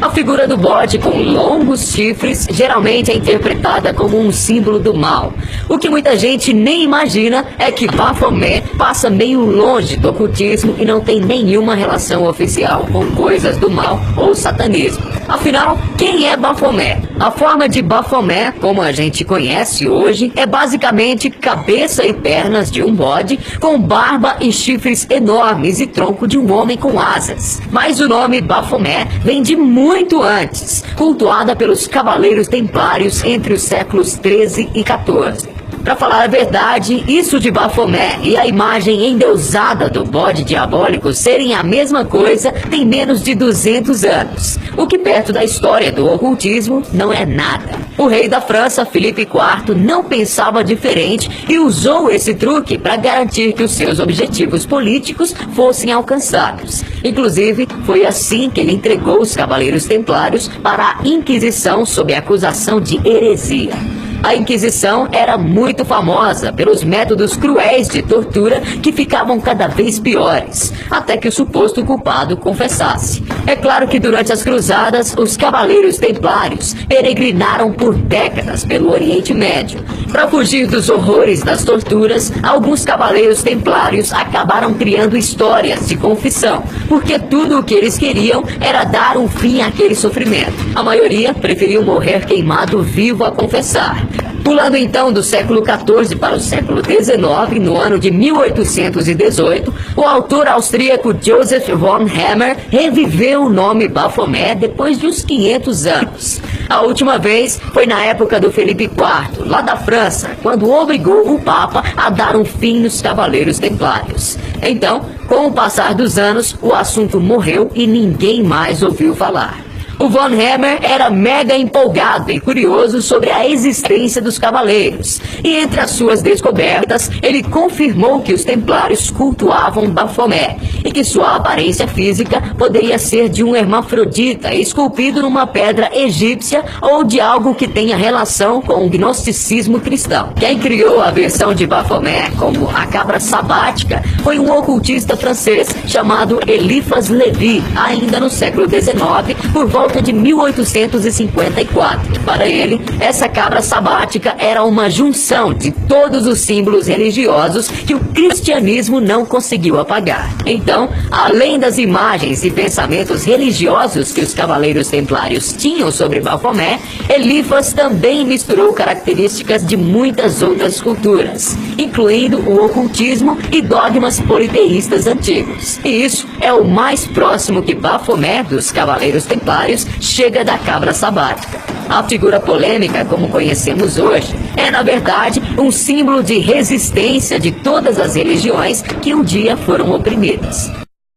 A figura do bode com longos chifres geralmente é interpretada como um símbolo do mal. O que muita gente nem imagina é que Baphomet passa meio longe do ocultismo e não tem nenhuma relação oficial com coisas do mal ou satanismo. Afinal, quem é Baphomet? A forma de Baphomet, como a gente conhece hoje, é basicamente cabeça e pernas de um bode com barba e chifres enormes e tronco de um homem com asas. Mas o nome Baphomet vem de muito antes, cultuada pelos Cavaleiros Templários entre os séculos 13 e 14. Para falar a verdade, isso de Baphomet e a imagem endeusada do bode diabólico serem a mesma coisa tem menos de 200 anos, o que perto da história do ocultismo não é nada. O rei da França, Filipe IV, não pensava diferente e usou esse truque para garantir que os seus objetivos políticos fossem alcançados. Inclusive, foi assim que ele entregou os Cavaleiros Templários para a Inquisição sob acusação de heresia. A Inquisição era muito famosa pelos métodos cruéis de tortura que ficavam cada vez piores, até que o suposto culpado confessasse. É claro que durante as cruzadas, os Cavaleiros Templários peregrinaram por décadas pelo Oriente Médio. Para fugir dos horrores das torturas, alguns Cavaleiros Templários acabaram criando histórias de confissão, porque tudo o que eles queriam era dar um fim àquele sofrimento. A maioria preferiu morrer queimado vivo a confessar. Pulando então do século XIV para o século XIX, no ano de 1818, o autor austríaco Joseph von Hammer reviveu o nome Baphomet depois de uns 500 anos. A última vez foi na época do Felipe IV, lá da França, quando obrigou o Papa a dar um fim nos Cavaleiros Templários. Então, com o passar dos anos, o assunto morreu e ninguém mais ouviu falar. O Von Hammer era mega empolgado e curioso sobre a existência dos cavaleiros. E entre as suas descobertas, ele confirmou que os templários cultuavam Baphomet e que sua aparência física poderia ser de um hermafrodita esculpido numa pedra egípcia ou de algo que tenha relação com o gnosticismo cristão. Quem criou a versão de Baphomet como a cabra sabática foi um ocultista francês chamado Eliphas Lévy, ainda no século XIX, por volta de 1854. Para ele, essa cabra sabática era uma junção de todos os símbolos religiosos que o cristianismo não conseguiu apagar. Então, além das imagens e pensamentos religiosos que os Cavaleiros Templários tinham sobre Baphomet, Eliphas também misturou características de muitas outras culturas, incluindo o ocultismo e dogmas politeístas antigos. E isso é o mais próximo que Baphomet dos Cavaleiros Templários chega da cabra sabática. A figura polêmica, como conhecemos hoje, é, na verdade, um símbolo de resistência de todas as religiões que um dia foram oprimidas.